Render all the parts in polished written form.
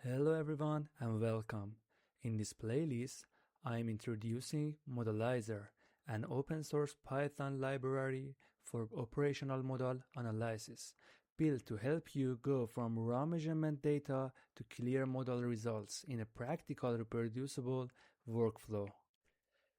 Hello everyone and welcome. In this playlist, I am introducing Modalyzer, an open source Python library for operational modal analysis, built to help you go from raw measurement data to clear modal results in a practical reproducible workflow.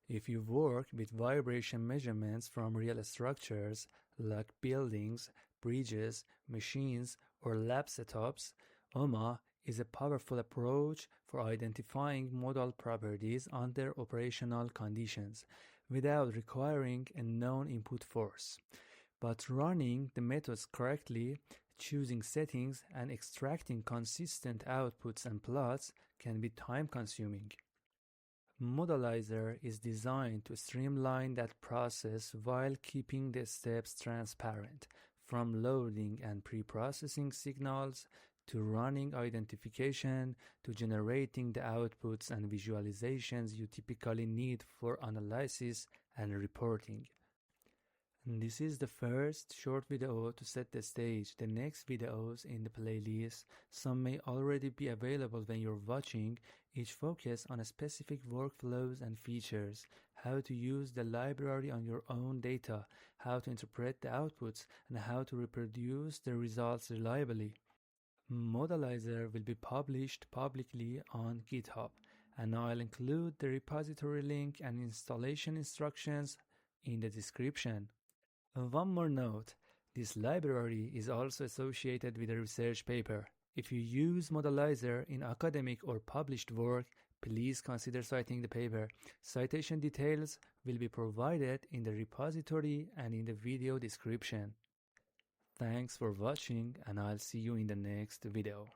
If you work with vibration measurements from real structures like buildings, bridges, machines, or lab setups, OMA is a powerful approach for identifying modal properties under operational conditions without requiring a known input force. But running the methods correctly, choosing settings, and extracting consistent outputs and plots can be time-consuming. Modalyzer is designed to streamline that process while keeping the steps transparent, from loading and pre-processing signals to running identification to generating the outputs and visualizations you typically need for analysis and reporting. And this is the first short video to set the stage. The next videos in the playlist, some may already be available when you're watching, each focus on a specific workflows and features, how to use the library on your own data, how to interpret the outputs, and how to reproduce the results reliably. Modalyzer will be published publicly on GitHub, and I'll include the repository link and installation instructions in the description. One more note, this library is also associated with a research paper. If you use Modalyzer in academic or published work, please consider citing the paper. Citation details will be provided in the repository and in the video description. Thanks for watching, and I'll see you in the next video.